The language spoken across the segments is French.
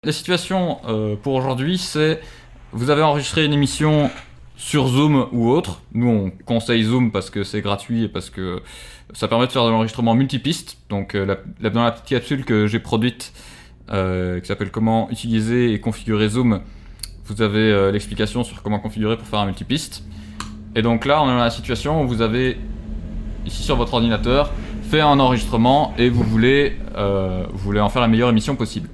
La situation pour aujourd'hui, c'est vous avez enregistré une émission sur Zoom ou autre. Nous, on conseille Zoom parce que c'est gratuit et parce que ça permet de faire de l'enregistrement multipiste. Donc, dans la petite capsule que j'ai produite, qui s'appelle Comment utiliser et configurer Zoom, vous avez l'explication sur comment configurer pour faire un multipiste. Et donc là, on est dans la situation où vous avez, ici sur votre ordinateur, fait un enregistrement et vous voulez en faire la meilleure émission possible.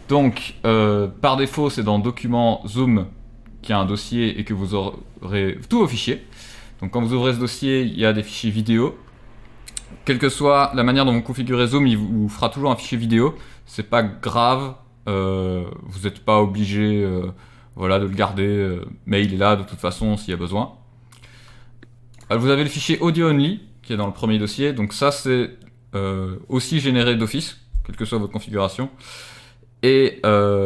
Donc, par défaut, c'est dans Documents Zoom qu'il y a un dossier et que vous aurez tous vos fichiers. Donc, quand vous ouvrez ce dossier, il y a des fichiers vidéo. Quelle que soit la manière dont vous configurez Zoom, il vous fera toujours un fichier vidéo. C'est pas grave, vous n'êtes pas obligé de le garder, mais il est là de toute façon s'il y a besoin. Vous avez le fichier Audio Only qui est dans le premier dossier. Donc, ça, c'est aussi généré d'office, quelle que soit votre configuration. Et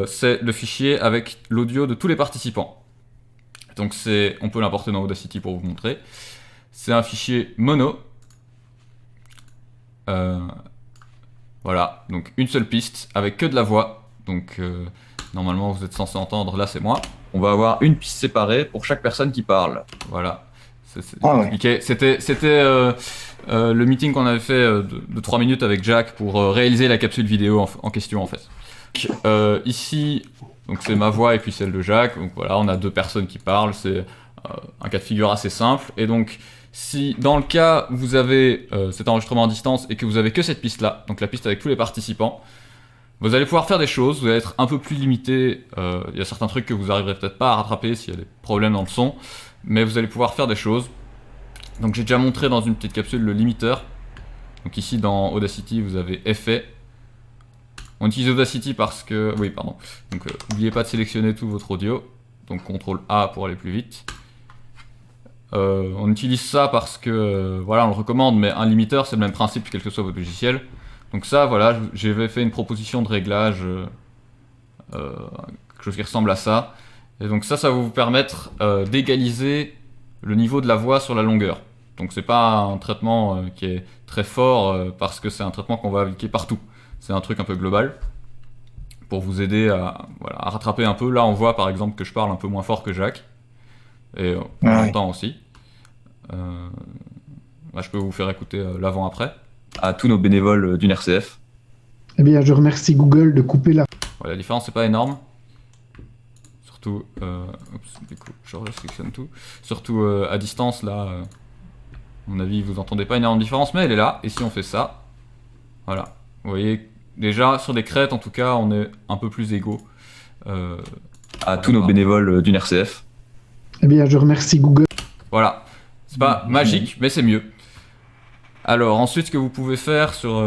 c'est le fichier avec l'audio de tous les participants. Donc on peut l'importer dans Audacity pour vous montrer. C'est un fichier mono. Voilà, donc une seule piste avec que de la voix. Donc normalement vous êtes censé entendre, là c'est moi. On va avoir une piste séparée pour chaque personne qui parle. Voilà. Ouais. C'était le meeting qu'on avait fait de 3 minutes avec Jack pour réaliser la capsule vidéo en question en fait. Ici, donc c'est ma voix et puis celle de Jacques. Donc voilà, on a deux personnes qui parlent. C'est un cas de figure assez simple. Et donc, si dans le cas où vous avez cet enregistrement à distance et que vous avez que cette piste-là, donc la piste avec tous les participants, vous allez pouvoir faire des choses. Vous allez être un peu plus limité. Il y a certains trucs que vous arriverez peut-être pas à rattraper s'il y a des problèmes dans le son, mais vous allez pouvoir faire des choses. Donc j'ai déjà montré dans une petite capsule le limiteur. Donc ici dans Audacity, vous avez effet. On utilise Audacity parce que... Oui, pardon. Donc, n'oubliez pas de sélectionner tout votre audio. Donc, CTRL A pour aller plus vite. On utilise ça parce que... on le recommande, mais un limiteur, c'est le même principe quel que soit votre logiciel. Donc ça, voilà, j'avais fait une proposition de réglage. Quelque chose qui ressemble à ça. Et donc ça va vous permettre d'égaliser le niveau de la voix sur la longueur. Donc, c'est pas un traitement qui est très fort parce que c'est un traitement qu'on va appliquer partout. C'est un truc un peu global pour vous aider à rattraper un peu. Là, on voit par exemple que je parle un peu moins fort que Jacques. Et on l'entend aussi. Je peux vous faire écouter l'avant-après. À tous nos bénévoles d'une RCF. Eh bien, je remercie Google de couper la... La différence, c'est pas énorme. Surtout... du coup, je sélectionne tout. Surtout à distance, là... à mon avis, vous entendez pas énorme différence, mais elle est là. Et si on fait ça... Voilà. Vous voyez, déjà, sur des crêtes, en tout cas, on est un peu plus égaux. À tous nos bénévoles d'une RCF. Eh bien, je remercie Google. Voilà. C'est pas magique, mais c'est mieux. Alors, ensuite, ce que vous pouvez faire sur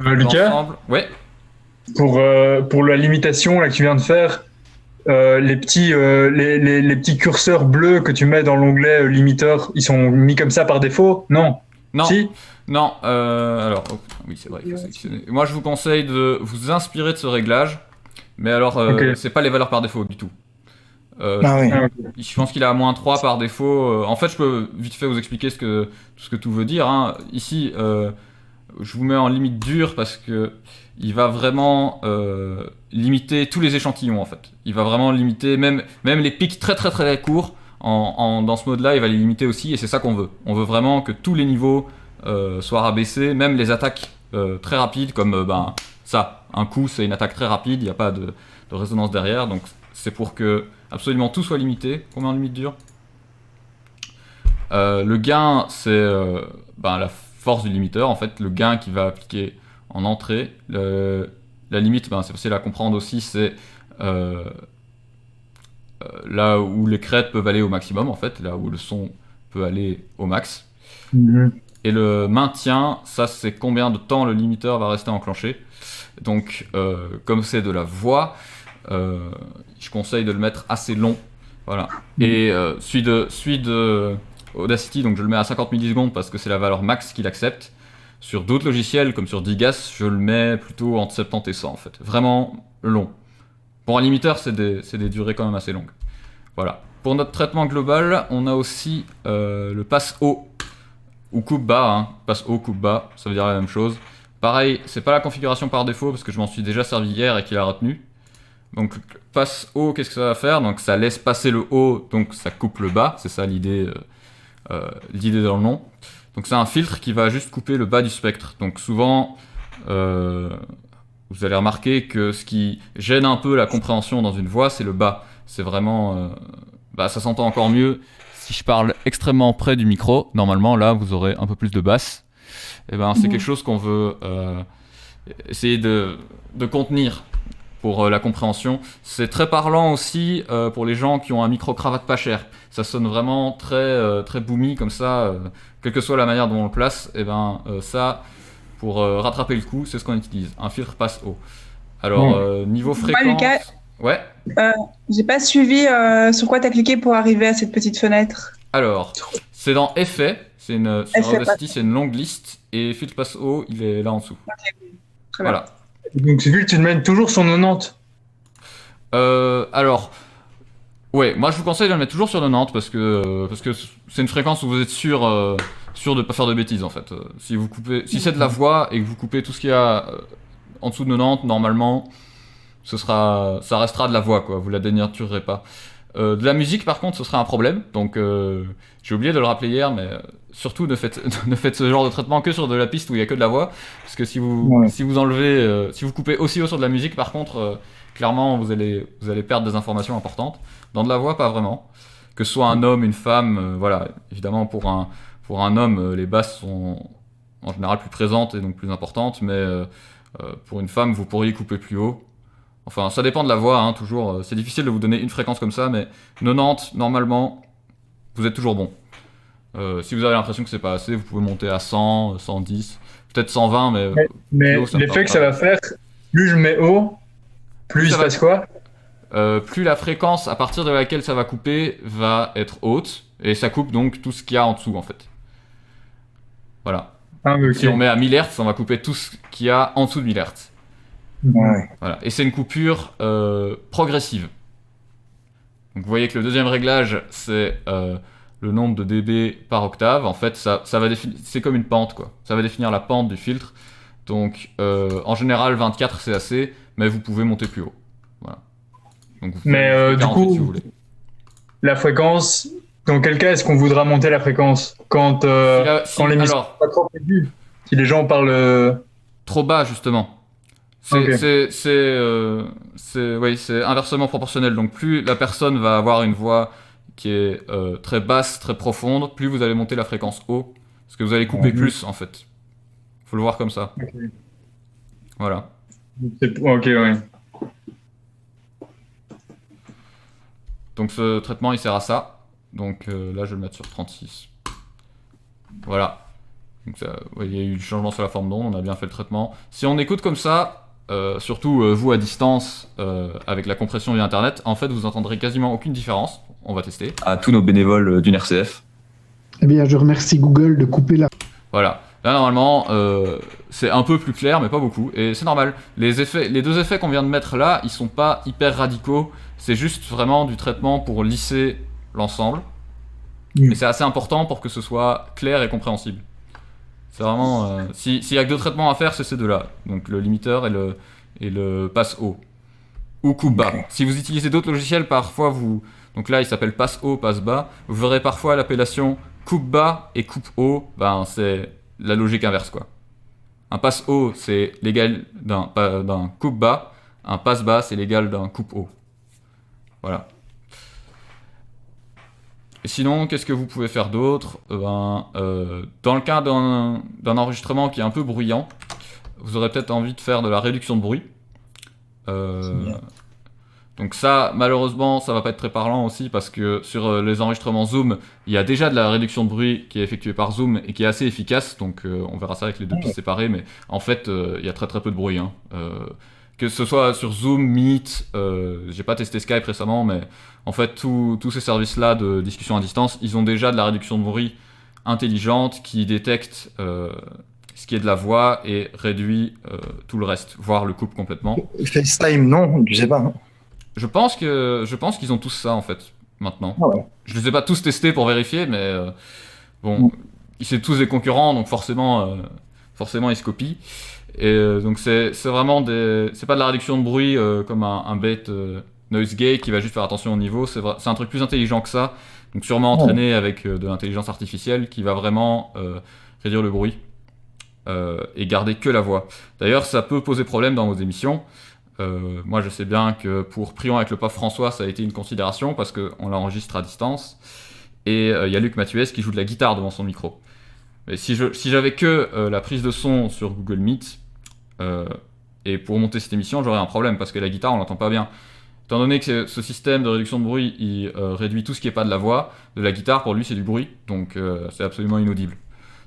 Lucas, ouais. pour la limitation là, que tu viens de faire, les petits curseurs bleus que tu mets dans l'onglet limiteur, ils sont mis comme ça par défaut? Non. Non. Si? Non, alors, oui, c'est vrai, il faut sélectionner. Moi, je vous conseille de vous inspirer de ce réglage, mais alors, c'est pas les valeurs par défaut du tout. Je pense qu'il est à -3 par défaut. En fait, je peux vite fait vous expliquer tout ce que tout veut dire. Hein. Ici, je vous mets en limite dure parce que il va vraiment limiter tous les échantillons en fait. Il va vraiment limiter même les pics très très très courts. Dans ce mode-là, il va les limiter aussi et c'est ça qu'on veut. On veut vraiment que tous les niveaux soient rabaissés, même les attaques très rapides comme ça. Un coup, c'est une attaque très rapide, il n'y a pas de résonance derrière, donc c'est pour que absolument tout soit limité. Combien de limite dure? Le gain, c'est la force du limiteur, en fait, le gain qui va appliquer en entrée. La limite, c'est facile à comprendre aussi, c'est là où les crêtes peuvent aller au maximum, en fait, là où le son peut aller au max. Et le maintien, ça c'est combien de temps le limiteur va rester enclenché. Donc, comme c'est de la voix, je conseille de le mettre assez long. Voilà. Et celui de Audacity, donc je le mets à 50 millisecondes parce que c'est la valeur max qu'il accepte. Sur d'autres logiciels, comme sur Digas, je le mets plutôt entre 70 et 100 en fait. Vraiment long. Pour un limiteur, c'est des durées quand même assez longues. Voilà. Pour notre traitement global, on a aussi le passe haut ou coupe bas. Hein. Passe haut, coupe bas, ça veut dire la même chose. Pareil, c'est pas la configuration par défaut parce que je m'en suis déjà servi hier et qu'il a retenu. Donc passe haut, qu'est-ce que ça va faire? Donc ça laisse passer le haut, donc ça coupe le bas, c'est ça l'idée dans le nom. Donc c'est un filtre qui va juste couper le bas du spectre. Donc souvent, vous allez remarquer que ce qui gêne un peu la compréhension dans une voix, c'est le bas. C'est vraiment... ça s'entend encore mieux si je parle extrêmement près du micro. Normalement, là, vous aurez un peu plus de basse. Et c'est quelque chose qu'on veut essayer de contenir pour la compréhension. C'est très parlant aussi pour les gens qui ont un micro-cravate pas cher. Ça sonne vraiment très, très boomy comme ça, quelle que soit la manière dont on le place. Ça, pour rattraper le coup, c'est ce qu'on utilise. Un filtre passe haut. Alors, niveau fréquence... Moi, Lucas, ouais. J'ai pas suivi sur quoi t'as cliqué pour arriver à cette petite fenêtre. Alors, c'est dans Effets. Sur Effets, Audacity, c'est une longue liste. Et filtre passe haut, il est là en dessous. Okay. Très bien. Voilà. Donc, vu que tu te mènes toujours sur 90. Alors, ouais, moi je vous conseille de le mettre toujours sur 90 parce que c'est une fréquence où vous êtes sûr de ne pas faire de bêtises en fait. Si c'est de la voix et que vous coupez tout ce qu'il y a en dessous de 90, normalement, ça restera de la voix, quoi. Vous la dénaturerez pas. De la musique, par contre, ce serait un problème. Donc, j'ai oublié de le rappeler hier, mais surtout ne faites ce genre de traitement que sur de la piste où il y a que de la voix, parce que si vous enlevez, si vous coupez aussi haut sur de la musique, par contre, clairement, vous allez perdre des informations importantes. Dans de la voix, pas vraiment. Que ce soit un homme, une femme, voilà. Évidemment, pour un homme, les basses sont en général plus présentes et donc plus importantes, mais pour une femme, vous pourriez couper plus haut. Enfin, ça dépend de la voix, hein, toujours. C'est difficile de vous donner une fréquence comme ça, mais 90, normalement, vous êtes toujours bon. Si vous avez l'impression que c'est pas assez, vous pouvez monter à 100, 110, peut-être 120, mais haut, l'effet que ça va faire, plus je mets haut, plus il se passe quoi? Plus la fréquence à partir de laquelle ça va couper va être haute, et ça coupe donc tout ce qu'il y a en dessous, en fait. Voilà. Ah, okay. Si on met à 1000 Hz, on va couper tout ce qu'il y a en dessous de 1000 Hz. Ouais. Voilà. Et c'est une coupure progressive. Donc vous voyez que le deuxième réglage, c'est le nombre de dB par octave. En fait, ça va c'est comme une pente, quoi. Ça va définir la pente du filtre. Donc en général, 24 c'est assez, mais vous pouvez monter plus haut. Voilà. Donc, vous mais du coup, si vous voulez. La fréquence, dans quel cas est-ce qu'on voudra monter la fréquence? Quand l'émission n'est pas trop aiguë, si les gens parlent... Trop bas, justement. C'est inversement proportionnel. Donc plus la personne va avoir une voix qui est très basse, très profonde, plus vous allez monter la fréquence haut, parce que vous allez couper plus en fait. Faut le voir comme ça. Okay. Voilà. Ok, ouais. Donc ce traitement il sert à ça. Donc là je vais le mettre sur 36. Voilà. Donc il y a eu du changement sur la forme d'onde, on a bien fait le traitement. Si on écoute comme ça, surtout vous à distance avec la compression via internet, en fait vous entendrez quasiment aucune différence. On va tester. À tous nos bénévoles d'une RCF. Eh bien, je remercie Google de couper la... Voilà. Là normalement c'est un peu plus clair mais pas beaucoup et c'est normal. Les deux effets qu'on vient de mettre là, ils sont pas hyper radicaux. C'est juste vraiment du traitement pour lisser l'ensemble. Et c'est assez important pour que ce soit clair et compréhensible. C'est vraiment... s'il y a que deux traitements à faire, c'est ces deux-là. Donc le limiteur et le passe haut. Ou coupe bas. Okay. Si vous utilisez d'autres logiciels, parfois vous... Donc là, il s'appelle passe haut, passe bas. Vous verrez parfois l'appellation coupe bas et coupe haut. Ben, c'est la logique inverse, quoi. Un passe haut, c'est l'égal d'un coupe bas. Un passe bas, c'est l'égal d'un coupe haut. Voilà. Et sinon, qu'est-ce que vous pouvez faire d'autre? Dans le cas d'un enregistrement qui est un peu bruyant, vous aurez peut-être envie de faire de la réduction de bruit. Donc ça, malheureusement, ça va pas être très parlant aussi parce que sur les enregistrements Zoom, il y a déjà de la réduction de bruit qui est effectuée par Zoom et qui est assez efficace. Donc on verra ça avec les deux pistes séparées, mais en fait, il y a très très peu de bruit. Hein. Que ce soit sur Zoom, Meet, j'ai pas testé Skype récemment, mais en fait, tous ces services-là de discussion à distance, ils ont déjà de la réduction de bruit intelligente qui détecte ce qui est de la voix et réduit tout le reste, voire le coupe complètement. FaceTime, non, je sais pas. Hein. Je pense qu'ils ont tous ça en fait, maintenant. Ah ouais. Je les ai pas tous testés pour vérifier, mais bon, c'est tous des concurrents, donc forcément ils se copient. Et donc c'est vraiment c'est pas de la réduction de bruit comme un bête noise gate qui va juste faire attention au niveau, c'est un truc plus intelligent que ça, donc sûrement entraîné avec de l'intelligence artificielle qui va vraiment réduire le bruit et garder que la voix. D'ailleurs ça peut poser problème dans vos émissions. Moi je sais bien que pour Prions avec le pape François ça a été une considération parce qu'on l'enregistre à distance et il y a Luc Mathuès qui joue de la guitare devant son micro. Mais si j'avais que la prise de son sur Google Meet et pour monter cette émission j'aurais un problème parce que la guitare on l'entend pas bien. Étant donné que ce système de réduction de bruit il réduit tout ce qui est pas de la voix, de la guitare pour lui c'est du bruit, donc c'est absolument inaudible.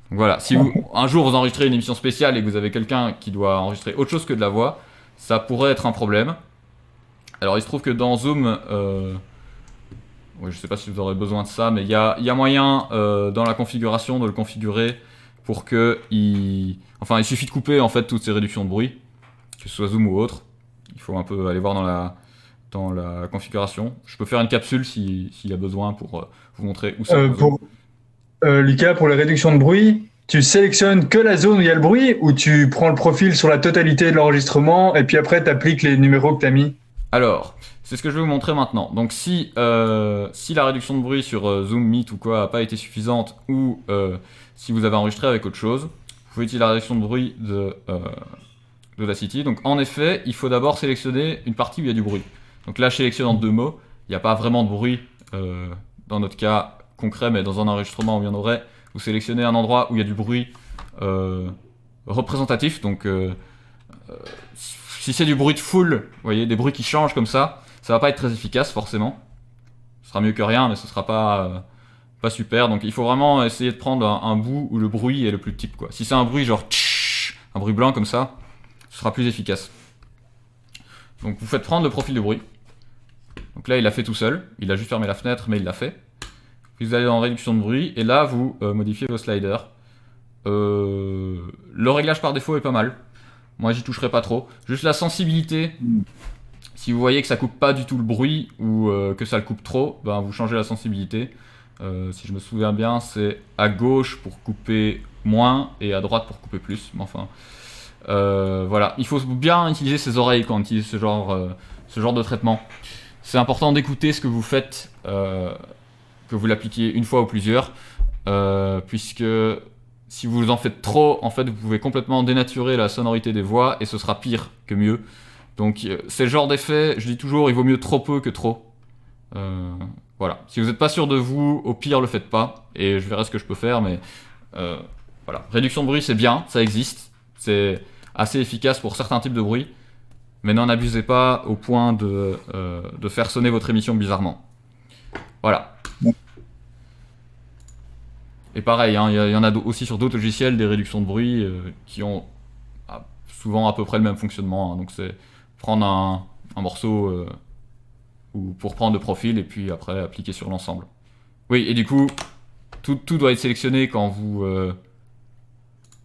Donc voilà, si un jour vous enregistrez une émission spéciale et que vous avez quelqu'un qui doit enregistrer autre chose que de la voix, ça pourrait être un problème. Alors il se trouve que dans Zoom, je sais pas si vous aurez besoin de ça, mais il y a moyen dans la configuration de le configurer pour que il suffit de couper en fait toutes ces réductions de bruit, que ce soit Zoom ou autre. Il faut un peu aller voir dans la configuration. Je peux faire une capsule s'il y a besoin pour vous montrer où c'est. Lucas, pour les réductions de bruit, tu sélectionnes que la zone où il y a le bruit ou tu prends le profil sur la totalité de l'enregistrement et puis après tu appliques les numéros que tu as mis? Alors, c'est ce que je vais vous montrer maintenant. Donc si la réduction de bruit sur Zoom, Meet ou quoi n'a pas été suffisante ou si vous avez enregistré avec autre chose, vous pouvez utiliser la réduction de bruit d'Audacity. Donc en effet, il faut d'abord sélectionner une partie où il y a du bruit. Donc là, je sélectionne en 2 mots. Il n'y a pas vraiment de bruit dans notre cas concret, mais dans un enregistrement où il y en aurait, vous sélectionnez un endroit où il y a du bruit représentatif. Donc si c'est du bruit de foule, vous voyez, des bruits qui changent comme ça va pas être très efficace forcément. Ce sera mieux que rien, mais ce sera pas super. Donc il faut vraiment essayer de prendre un bout où le bruit est le plus type, quoi. Si c'est un bruit genre tch, un bruit blanc comme ça, ce sera plus efficace. Donc vous faites prendre le profil de bruit. Donc là il l'a fait tout seul, il a juste fermé la fenêtre mais il l'a fait. Puis vous allez dans réduction de bruit et là vous modifiez vos sliders. Le réglage par défaut est pas mal. Moi j'y toucherai pas trop. Juste la sensibilité. Si vous voyez que ça coupe pas du tout le bruit ou que ça le coupe trop, ben vous changez la sensibilité. Si je me souviens bien, c'est à gauche pour couper moins et à droite pour couper plus. Mais enfin, voilà. Il faut bien utiliser ses oreilles quand on utilise ce genre de traitement. C'est important d'écouter ce que vous faites, que vous l'appliquiez une fois ou plusieurs, puisque si vous en faites trop, en fait, vous pouvez complètement dénaturer la sonorité des voix et ce sera pire que mieux. Donc c'est le genre d'effet, je dis toujours, il vaut mieux trop peu que trop. Voilà. Si vous n'êtes pas sûr de vous, au pire, le faites pas. Et je verrai ce que je peux faire, mais voilà. Réduction de bruit, c'est bien, ça existe. C'est assez efficace pour certains types de bruit. Mais n'en abusez pas au point de faire sonner votre émission bizarrement. Voilà. Et pareil, hein, y en a aussi sur d'autres logiciels des réductions de bruit qui ont souvent à peu près le même fonctionnement. Hein. Donc c'est prendre un morceau ou pour prendre le profil et puis après appliquer sur l'ensemble. Oui, et du coup, tout doit être sélectionné quand vous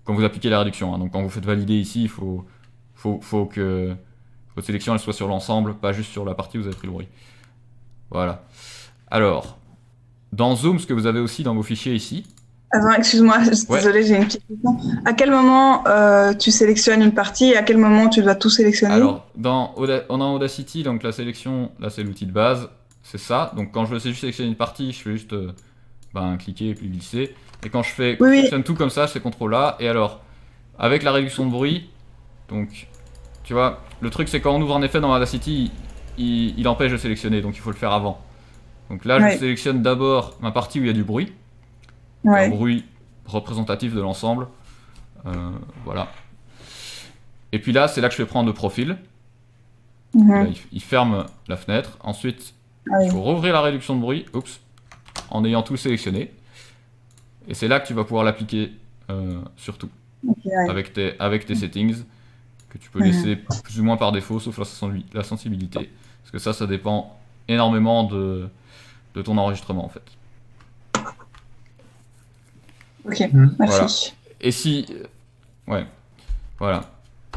appliquez la réduction. Hein. Donc quand vous faites valider ici, il faut que votre sélection elle soit sur l'ensemble, pas juste sur la partie où vous avez pris le bruit. Voilà. Alors, dans Zoom, ce que vous avez aussi dans vos fichiers ici. Attends, excuse-moi, désolé, j'ai une petite question. À quel moment tu sélectionnes une partie et à quel moment tu dois tout sélectionner? Alors, on a Audacity, donc la sélection, là c'est l'outil de base, c'est ça. Donc quand je veux juste sélectionner une partie, je fais juste cliquer et puis glisser. Et quand je sélectionne tout comme ça, je fais CTRL A. Et alors, avec la réduction de bruit, donc, tu vois, le truc c'est quand on ouvre un effet dans Audacity, il empêche de sélectionner, donc il faut le faire avant. Donc là, je sélectionne d'abord ma partie où il y a du bruit. Un bruit représentatif de l'ensemble. Voilà. Et puis là, c'est là que je vais prendre le profil. Là, il ferme la fenêtre. Ensuite, il faut rouvrir la réduction de bruit. En ayant tout sélectionné. Et c'est là que tu vas pouvoir l'appliquer sur tout. Avec tes settings que tu peux laisser plus ou moins par défaut, sauf la sensibilité. Parce que ça dépend énormément de ton enregistrement en fait. Ok, merci. Voilà. Et si... voilà.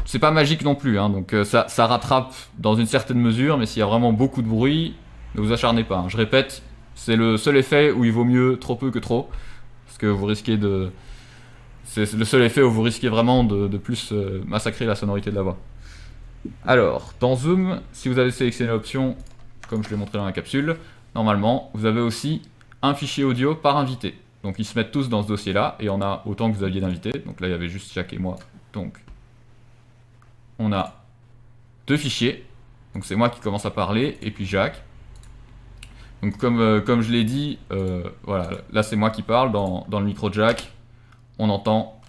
C'est pas magique non plus, hein, donc ça rattrape dans une certaine mesure, mais s'il y a vraiment beaucoup de bruit, ne vous acharnez pas. Hein. Je répète, c'est le seul effet où il vaut mieux trop peu que trop, parce que vous risquez de c'est le seul effet où vous risquez vraiment de plus massacrer la sonorité de la voix. Alors, dans Zoom, si vous avez sélectionné l'option, comme je l'ai montré dans la capsule, normalement, vous avez aussi un fichier audio par invité. Donc ils se mettent tous dans ce dossier-là, et on a autant que vous aviez d'invités. Donc là, il y avait juste Jacques et moi. Donc, on a 2 fichiers. Donc c'est moi qui commence à parler, et puis Jacques. Donc comme je l'ai dit, voilà, là c'est moi qui parle dans le micro de Jacques. On entend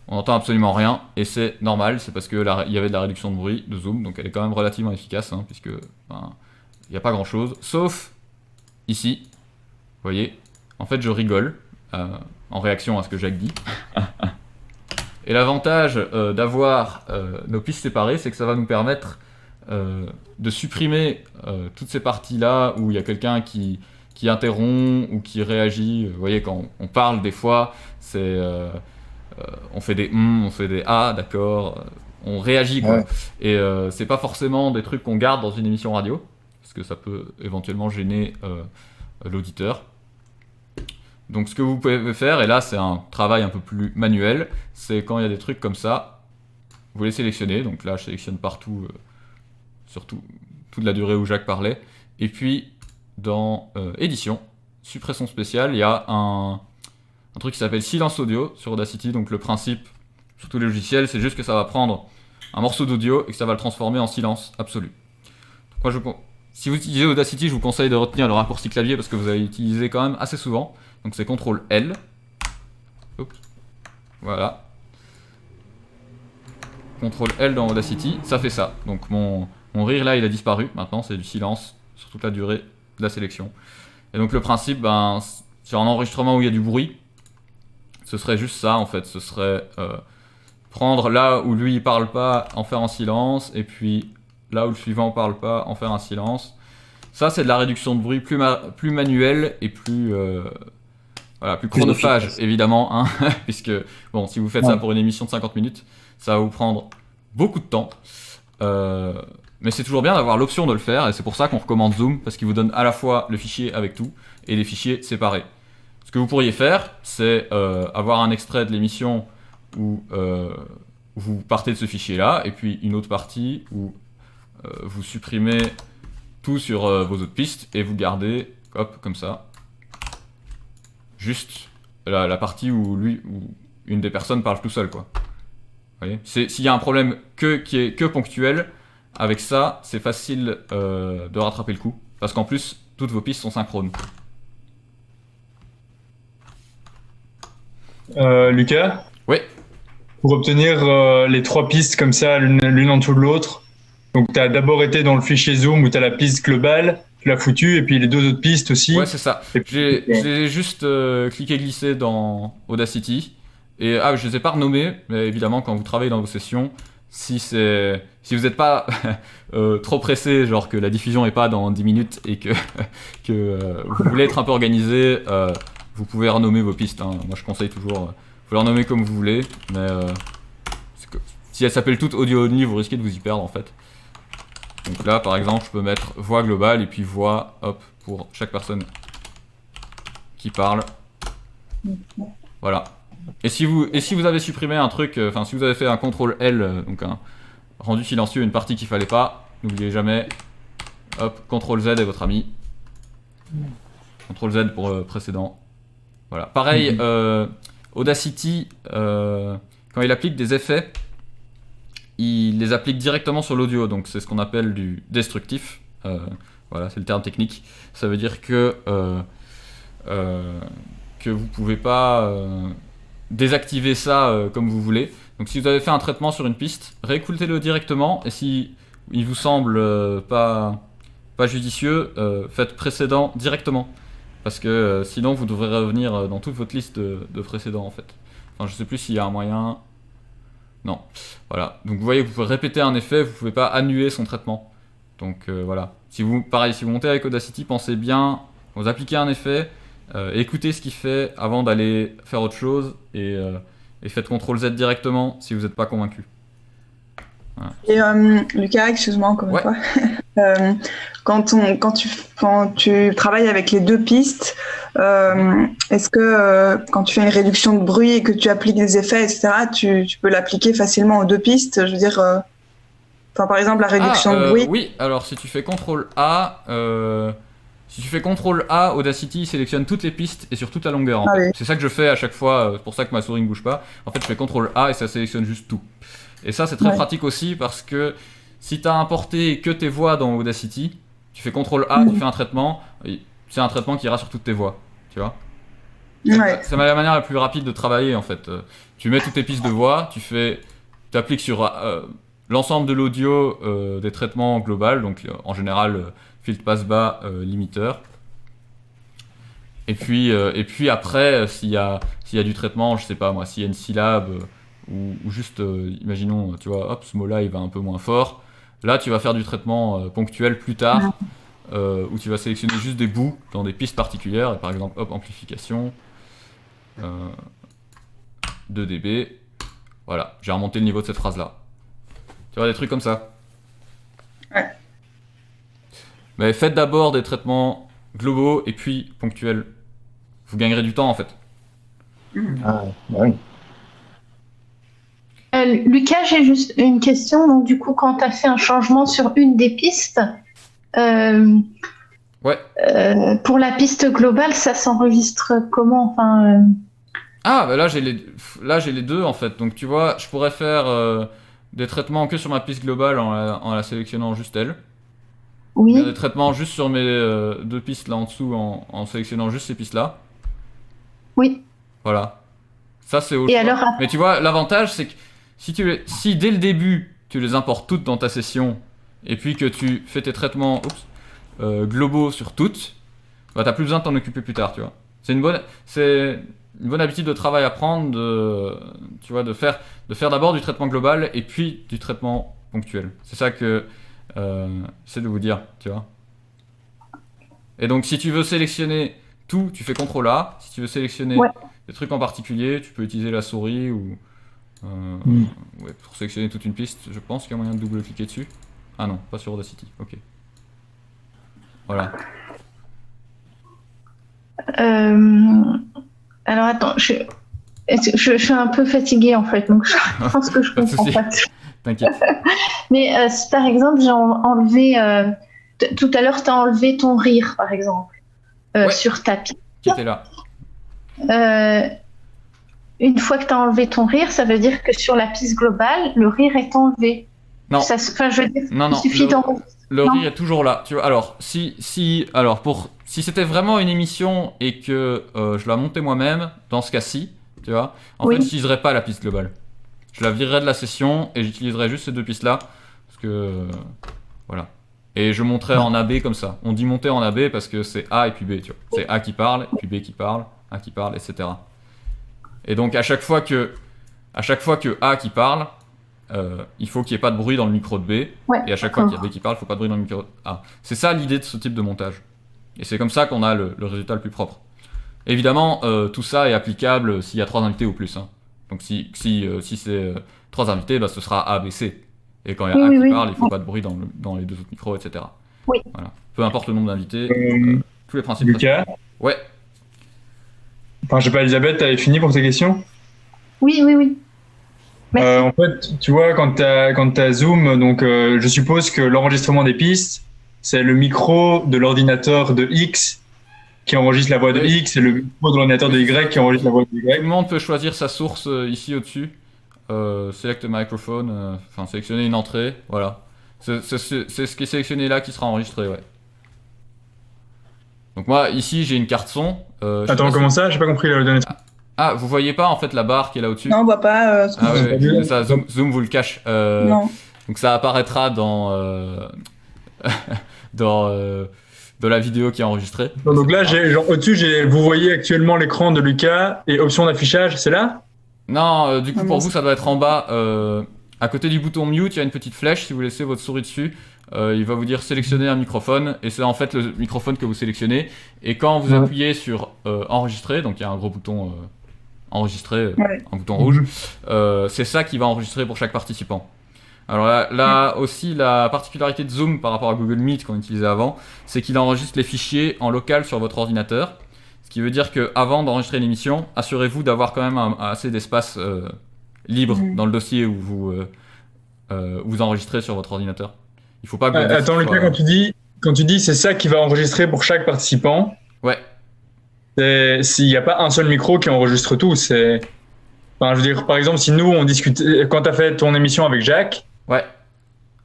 absolument rien, et c'est normal, c'est parce qu'il y avait de la réduction de bruit de Zoom, donc elle est quand même relativement efficace, hein, puisque il n'y a pas grand chose, sauf ici, vous voyez, en fait je rigole en réaction à ce que Jacques dit. Et l'avantage d'avoir nos pistes séparées, c'est que ça va nous permettre de supprimer toutes ces parties-là où il y a quelqu'un qui interrompt ou qui réagit. Vous voyez, quand on parle des fois, c'est on fait des on fait des ah, d'accord, on réagit quoi. Ouais. Et c'est pas forcément des trucs qu'on garde dans une émission radio, parce que ça peut éventuellement gêner l'auditeur. Donc ce que vous pouvez faire, et là c'est un travail un peu plus manuel, c'est quand il y a des trucs comme ça, vous les sélectionnez. Donc là je sélectionne partout, surtout toute la durée où Jacques parlait. Et puis dans édition, suppression spéciale, il y a un truc qui s'appelle silence audio sur Audacity. Donc le principe sur tous les logiciels, c'est juste que ça va prendre un morceau d'audio et que ça va le transformer en silence absolu. Donc moi, si vous utilisez Audacity, je vous conseille de retenir le raccourci clavier parce que vous allez l'utiliser quand même assez souvent. Donc c'est CTRL-L. Oups. Voilà. CTRL-L dans Audacity, ça fait ça. Donc mon rire là, il a disparu. Maintenant, c'est du silence sur toute la durée de la sélection. Et donc le principe, sur un enregistrement où il y a du bruit, ce serait juste ça en fait. Ce serait prendre là où lui il parle pas, en faire un silence, et puis là où le suivant parle pas, en faire un silence. Ça, c'est de la réduction de bruit plus manuelle et plus chronophage, évidemment, hein, puisque, bon, si vous faites ça pour une émission de 50 minutes, ça va vous prendre beaucoup de temps. Mais c'est toujours bien d'avoir l'option de le faire, et c'est pour ça qu'on recommande Zoom, parce qu'il vous donne à la fois le fichier avec tout, et les fichiers séparés. Ce que vous pourriez faire, c'est avoir un extrait de l'émission où vous partez de ce fichier-là, et puis une autre partie où vous supprimez tout sur vos autres pistes, et vous gardez, hop, comme ça, juste la partie où une des personnes parle tout seul, quoi. Vous voyez, s'il y a un problème qui est que ponctuel, avec ça, c'est facile de rattraper le coup, parce qu'en plus, toutes vos pistes sont synchrones. Lucas ? Oui. Pour obtenir les 3 pistes comme ça, l'une en dessous de l'autre, donc tu as d'abord été dans le fichier Zoom où tu as la piste globale, tu l'as foutue, et puis les 2 autres pistes aussi. Ouais, c'est ça. J'ai juste cliqué-glissé dans Audacity, et je les ai pas renommés, mais évidemment, quand vous travaillez dans vos sessions, si vous n'êtes pas trop pressé, genre que la diffusion est pas dans 10 minutes et que vous voulez être un peu organisé, vous pouvez renommer vos pistes, hein. Moi je conseille toujours, vous pouvez les renommer comme vous voulez, mais si elles s'appellent toutes audio only, vous risquez de vous y perdre en fait. Donc là par exemple je peux mettre voix globale et puis voix, hop, pour chaque personne qui parle. Voilà. Et si vous avez supprimé un truc, si vous avez fait un CTRL-L, donc un rendu silencieux, une partie qu'il fallait pas, n'oubliez jamais, hop, CTRL-Z est votre ami. CTRL-Z pour précédent. Voilà. Pareil, Audacity, quand il applique des effets, il les applique directement sur l'audio, donc c'est ce qu'on appelle du destructif. Voilà, c'est le terme technique. Ça veut dire que vous pouvez pas désactiver ça comme vous voulez. Donc si vous avez fait un traitement sur une piste, réécoutez-le directement, et si il vous semble pas judicieux, faites précédent directement. Parce que sinon vous devrez revenir dans toute votre liste de précédents en fait. Enfin, je sais plus s'il y a un moyen. Non. Voilà. Donc vous voyez, vous pouvez répéter un effet, vous pouvez pas annuler son traitement. Donc voilà. Si vous montez avec Audacity, pensez bien, vous appliquez un effet, écoutez ce qu'il fait avant d'aller faire autre chose, et faites CTRL-Z directement si vous n'êtes pas convaincu. Et Lucas, excuse-moi encore une fois. Quand tu travailles avec les deux pistes, est-ce que quand tu fais une réduction de bruit et que tu appliques des effets, etc., tu peux l'appliquer facilement aux deux pistes? Je veux dire, par exemple, la réduction de bruit. Oui, alors si tu fais CTRL A, Audacity sélectionne toutes les pistes et sur toute la longueur. En fait. Oui. C'est ça que je fais à chaque fois, c'est pour ça que ma souris ne bouge pas. En fait, je fais CTRL A et ça sélectionne juste tout. Et ça, c'est très pratique aussi parce que si tu as importé que tes voix dans Audacity, tu fais CTRL A, tu fais un traitement, c'est un traitement qui ira sur toutes tes voix, tu vois. C'est la manière la plus rapide de travailler en fait. Tu mets toutes tes pistes de voix, tu appliques sur l'ensemble de l'audio des traitements globaux, donc en général filtre passe-bas, limiteur. Et puis après, s'il y a du traitement, je sais pas moi, s'il y a une syllabe ou juste, imaginons, tu vois, hop, ce mot-là il va un peu moins fort. Là, tu vas faire du traitement ponctuel plus tard, où tu vas sélectionner juste des bouts dans des pistes particulières, et par exemple, hop, amplification, 2 dB, voilà, j'ai remonté le niveau de cette phrase-là. Tu vois, des trucs comme ça. Ouais. Mais faites d'abord des traitements globaux et puis ponctuels. Vous gagnerez du temps en fait. Ah, ouais. Lucas, j'ai juste une question. Donc, du coup, quand tu as fait un changement sur une des pistes, pour la piste globale, ça s'enregistre comment? Ah, bah là j'ai les deux en fait. Donc tu vois, je pourrais faire des traitements que sur ma piste globale en la sélectionnant juste elle. Oui. Des traitements juste sur mes deux pistes là en dessous en sélectionnant juste ces pistes là. Oui. Voilà. Ça c'est au Et choix. alors, Mais tu vois, l'avantage c'est que si dès le début tu les importes toutes dans ta session et puis que tu fais tes traitements globaux sur toutes, bah t'as plus besoin de t'en occuper plus tard, tu vois. C'est une bonne habitude de travail à prendre, de faire d'abord du traitement global et puis du traitement ponctuel. C'est ça que j'essaie de vous dire, tu vois. Et donc si tu veux sélectionner tout, tu fais CTRL A. Si tu veux sélectionner des trucs en particulier, tu peux utiliser la souris ou pour sélectionner toute une piste. Je pense qu'il y a moyen de double-cliquer dessus. Ah non, pas sur Audacity, ok. Voilà. Alors attends, je suis un peu fatiguée en fait, donc je pense que je comprends pas. T'inquiète. Mais par exemple, j'ai enlevé. Tout à l'heure, tu as enlevé ton rire, par exemple, sur ta piste. Qui était là. Une fois que tu as enlevé ton rire, ça veut dire que sur la piste globale, le rire est enlevé. Non. Je veux dire, Non, il suffit d'enregistrer. Le rire est toujours là. Tu vois, alors, si c'était vraiment une émission et que je la montais moi-même, dans ce cas-ci, tu vois, en fait, j'utiliserais pas la piste globale. Je la virerais de la session et j'utiliserais juste ces deux pistes-là. Parce que, voilà. Et je monterais en AB comme ça. On dit monter en AB parce que c'est A et puis B, tu vois. C'est A qui parle, puis B qui parle, A qui parle, etc. Et donc, à chaque fois que A qui parle, il faut qu'il n'y ait pas de bruit dans le micro de B. Et à chaque fois qu'il y a B qui parle, il ne faut pas de bruit dans le micro de A. C'est ça l'idée de ce type de montage. Et c'est comme ça qu'on a le résultat le plus propre. Évidemment, tout ça est applicable s'il y a 3 invités ou plus. Hein. Donc si c'est 3 invités, bah, ce sera A, B, C. Et quand il y a A qui parle, il ne faut pas de bruit dans les deux autres micros, etc. Oui. Voilà. Peu importe le nombre d'invités, tous les principes. Lucas. Ouais. Enfin, je sais pas, Elisabeth, t'avais fini pour tes questions? Oui. En fait, tu vois, quand t'as Zoom, donc je suppose que l'enregistrement des pistes, c'est le micro de l'ordinateur de X qui enregistre la voix de X et le micro de l'ordinateur de Y qui enregistre la voix de Tout Y. le monde peut choisir sa source ici au-dessus. Select a microphone, sélectionner une entrée, voilà. C'est ce qui est sélectionné là qui sera enregistré, ouais. Donc moi, ici, j'ai une carte son. Attends, comment ça? J'ai pas compris la donnée. Ah, vous voyez pas en fait la barre qui est là au-dessus? Non, on voit pas. Ah ouais, c'est ça, Zoom vous le cache. Non. Donc ça apparaîtra dans la vidéo qui est enregistrée. Donc là, au-dessus, vous voyez actuellement l'écran de Lucas et option d'affichage, c'est là? Non, du coup pour vous ça doit être en bas. À côté du bouton mute, il y a une petite flèche. Si vous laissez votre souris dessus, il va vous dire sélectionner un microphone. Et c'est en fait le microphone que vous sélectionnez. Et quand vous appuyez sur enregistrer, donc il y a un gros bouton enregistrer, un bouton rouge, c'est ça qui va enregistrer pour chaque participant. Alors là aussi, la particularité de Zoom par rapport à Google Meet qu'on utilisait avant, c'est qu'il enregistre les fichiers en local sur votre ordinateur. Ce qui veut dire qu'avant d'enregistrer l'émission, assurez-vous d'avoir quand même assez d'espace libre dans le dossier où vous enregistrez sur votre ordinateur. Il faut pas que Attends, Lucas, quand tu dis c'est ça qui va enregistrer pour chaque participant, ouais. S'il n'y a pas un seul micro qui enregistre tout, c'est... Enfin, je veux dire, par exemple, si nous, on discute... Quand tu as fait ton émission avec Jacques, ouais.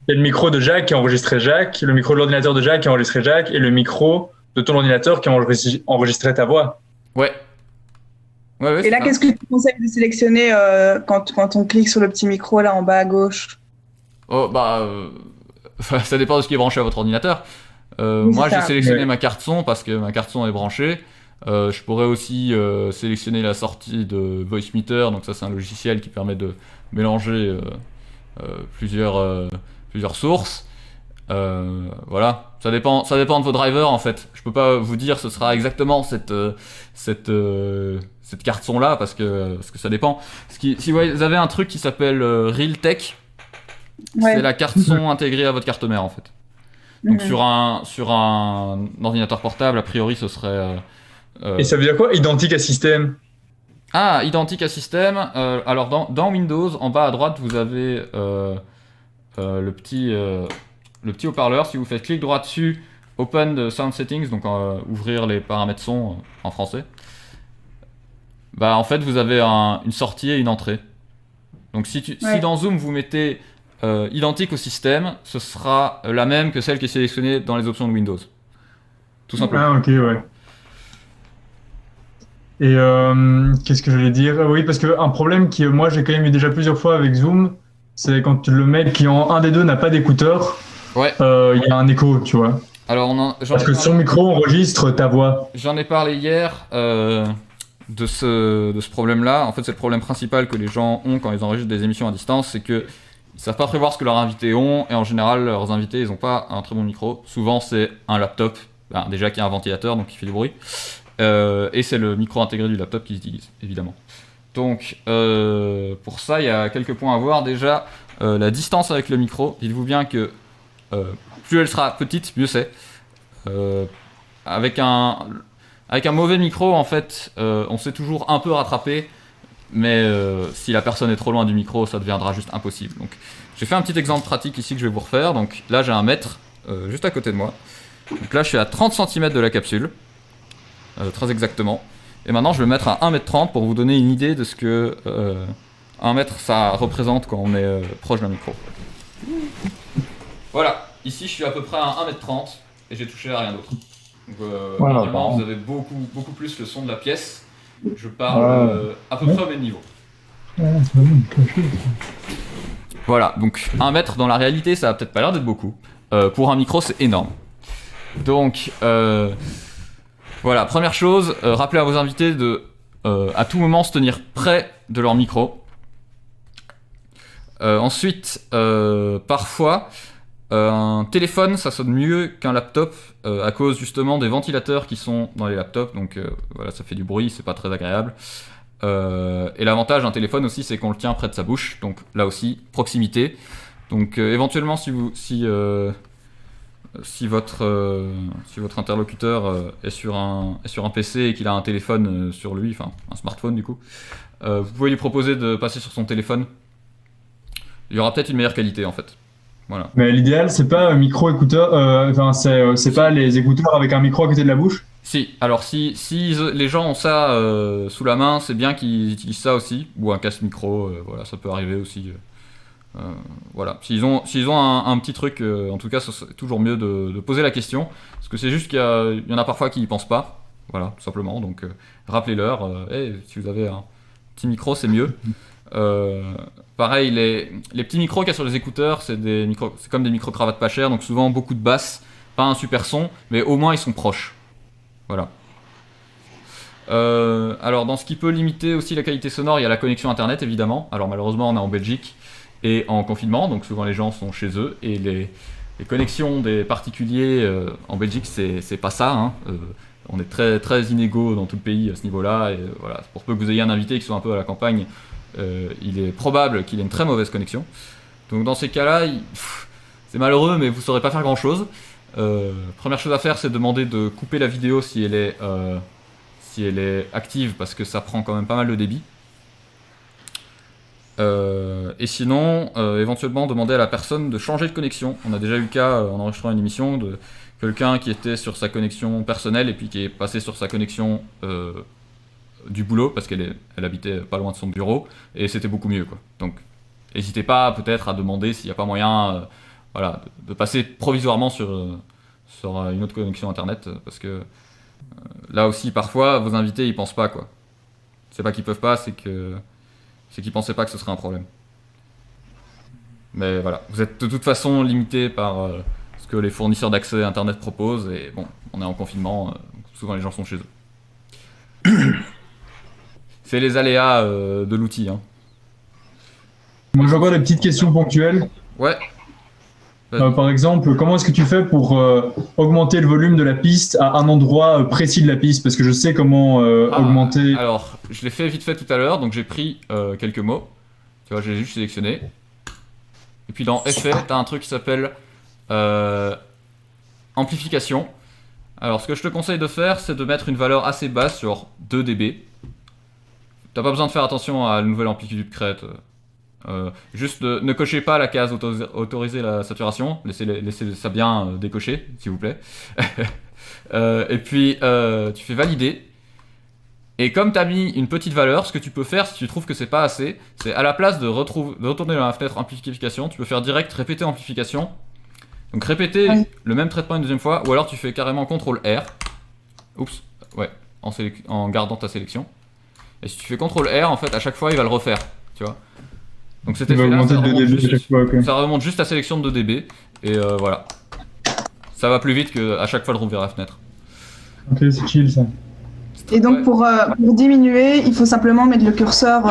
Il y a le micro de Jacques qui enregistrait Jacques, le micro de l'ordinateur de Jacques qui enregistrait Jacques, et le micro de ton ordinateur qui enregistrait ta voix. Ouais. Et là, qu'est-ce que tu conseilles de sélectionner quand on clique sur le petit micro là en bas à gauche? Oh, ça dépend de ce qui est branché à votre ordinateur. Moi, j'ai sélectionné ma carte son parce que ma carte son est branchée. Je pourrais aussi sélectionner la sortie de Voicemeeter, donc ça c'est un logiciel qui permet de mélanger plusieurs sources. Voilà, ça dépend de vos drivers en fait. Je peux pas vous dire ce sera exactement cette carte son là parce que ça dépend. Si vous avez un truc qui s'appelle Realtek, c'est la carte son intégrée à votre carte mère en fait. Donc sur un ordinateur portable, a priori ce serait... Et ça veut dire quoi, identique à système? Ah, identique à système. Alors dans Windows, en bas à droite, vous avez le petit haut-parleur. Si vous faites clic droit dessus, Open the Sound Settings, donc ouvrir les paramètres son en français. Bah en fait, vous avez une sortie et une entrée. Donc si dans Zoom vous mettez identique au système, ce sera la même que celle qui est sélectionnée dans les options de Windows. Tout simplement. Ah ok, ouais. Et qu'est-ce que j'allais dire? Oui, parce qu'un problème qui, moi, j'ai quand même eu déjà plusieurs fois avec Zoom, c'est quand le mec qui en un des deux n'a pas d'écouteur, ouais. Il y a un écho, tu vois. Alors parce que son micro enregistre ta voix. J'en ai parlé hier de ce problème-là. En fait, c'est le problème principal que les gens ont quand ils enregistrent des émissions à distance, c'est que ils savent pas prévoir ce que leurs invités ont, et en général, leurs invités, ils ont pas un très bon micro. Souvent, c'est un laptop, déjà qui a un ventilateur, donc qui fait du bruit. Et c'est le micro intégré du laptop qui utilise, évidemment. Donc, pour ça, il y a quelques points à voir. Déjà, la distance avec le micro. Dites-vous bien que plus elle sera petite, mieux c'est. Avec un mauvais micro, en fait, on sait toujours un peu rattraper, mais si la personne est trop loin du micro, ça deviendra juste impossible. Donc, j'ai fait un petit exemple pratique ici que je vais vous refaire. Donc là, j'ai un mètre juste à côté de moi. Donc là, je suis à 30 cm de la capsule. Très exactement. Et maintenant, je vais mettre à 1m30 pour vous donner une idée de ce que 1 mètre ça représente quand on est proche d'un micro. Voilà, ici je suis à peu près à 1m30 et j'ai touché à rien d'autre. Donc normalement, vous avez beaucoup plus le son de la pièce. Je parle à peu près au même niveau. Voilà, donc 1 mètre dans la réalité, ça a peut-être pas l'air d'être beaucoup. Pour un micro, c'est énorme. Donc... voilà, première chose, rappelez à vos invités de à tout moment se tenir près de leur micro. Ensuite, parfois, un téléphone ça sonne mieux qu'un laptop à cause justement des ventilateurs qui sont dans les laptops. Donc voilà, ça fait du bruit, c'est pas très agréable. Et l'avantage d'un téléphone aussi, c'est qu'on le tient près de sa bouche. Donc là aussi, proximité. Donc éventuellement, si votre interlocuteur est sur un PC et qu'il a un téléphone sur lui, enfin un smartphone du coup, vous pouvez lui proposer de passer sur son téléphone. Il y aura peut-être une meilleure qualité en fait. Voilà. Mais l'idéal, c'est pas micro-écouteur, c'est pas les écouteurs avec un micro à côté de la bouche? Si, alors si les gens ont ça sous la main, c'est bien qu'ils utilisent ça aussi, ou un casque micro, voilà, ça peut arriver aussi. Voilà, s'ils ont un petit truc, en tout cas, c'est toujours mieux de poser la question, parce que c'est juste qu'il y en a parfois qui y pensent pas, voilà, tout simplement. Donc rappelez-leur, si vous avez un petit micro, c'est mieux. Pareil, les petits micros qu'il y a sur les écouteurs, c'est comme des micro-cravates pas chères, donc souvent beaucoup de basses, pas un super son, mais au moins ils sont proches. Voilà. Alors dans ce qui peut limiter aussi la qualité sonore, il y a la connexion internet évidemment. Alors malheureusement on est en Belgique et en confinement, donc souvent les gens sont chez eux et les connexions des particuliers en Belgique c'est pas ça, hein. On est très, très inégaux dans tout le pays à ce niveau-là et voilà, pour peu que vous ayez un invité qui soit un peu à la campagne, il est probable qu'il ait une très mauvaise connexion. Donc dans ces cas-là, c'est malheureux, mais vous saurez pas faire grand-chose. Première chose à faire, c'est demander de couper la vidéo si elle est active, parce que ça prend quand même pas mal de débit. Et sinon, éventuellement demander à la personne de changer de connexion. On a déjà eu le cas en enregistrant une émission de quelqu'un qui était sur sa connexion personnelle et puis qui est passé sur sa connexion du boulot, parce qu'elle habitait pas loin de son bureau, et c'était beaucoup mieux, quoi. Donc n'hésitez pas peut-être à demander s'il n'y a pas moyen de passer provisoirement sur une autre connexion internet, parce que là aussi parfois vos invités ils pensent pas, quoi. C'est pas qu'ils peuvent pas, c'est qu'ils pensaient pas que ce serait un problème. Mais voilà, vous êtes de toute façon limité par ce que les fournisseurs d'accès internet proposent, et bon, on est en confinement, souvent les gens sont chez eux. C'est les aléas de l'outil, hein. Moi j'ai encore des petites questions ponctuelles. Ouais. Par exemple, comment est-ce que tu fais pour augmenter le volume de la piste à un endroit précis de la piste? Parce que je sais comment augmenter. Alors, je l'ai fait vite fait tout à l'heure, donc j'ai pris quelques mots. Tu vois, j'ai juste sélectionné. Et puis dans Effet, tu as un truc qui s'appelle Amplification. Alors, ce que je te conseille de faire, c'est de mettre une valeur assez basse, sur 2 dB. T'as pas besoin de faire attention à la nouvelle amplitude crête. Juste ne cochez pas la case autoriser la saturation, laissez ça bien décocher, s'il vous plaît. Et puis tu fais valider. Et comme tu as mis une petite valeur, ce que tu peux faire si tu trouves que c'est pas assez, c'est à la place de retourner dans la fenêtre amplification, tu peux faire direct répéter amplification. Donc répéter le même traitement une deuxième fois, ou alors tu fais carrément CTRL R. Oups, ouais, en gardant ta sélection. Et si tu fais CTRL R, en fait, à chaque fois, il va le refaire, tu vois. Donc cet effet-là, ça remonte juste la sélection de 2 dB, et voilà. Ça va plus vite qu'à chaque fois le rouvrir la fenêtre. Ok, c'est chill ça. Et donc pour diminuer, il faut simplement mettre le curseur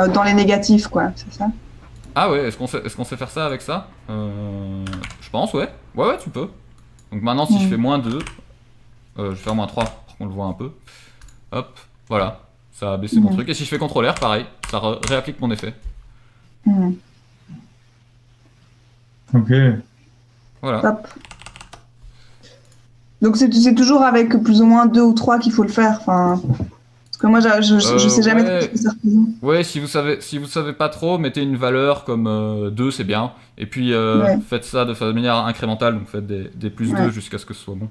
dans les négatifs, quoi, c'est ça? Ah ouais, est-ce qu'on sait faire ça avec ça? Je pense, ouais. Ouais, tu peux. Donc maintenant, si je fais -2, je vais faire -3 pour qu'on le voit un peu. Hop, voilà. Ça a baissé mon truc. Et si je fais CTRL R, pareil, ça réapplique mon effet. Ok. Voilà. Top. Donc c'est toujours avec plus ou moins 2 ou 3 qu'il faut le faire. Enfin, parce que moi je sais jamais ce que ça représente. Ouais, si vous savez pas trop, mettez une valeur comme 2, c'est bien. Et puis faites ça de manière incrémentale, donc faites des +2 jusqu'à ce que ce soit bon.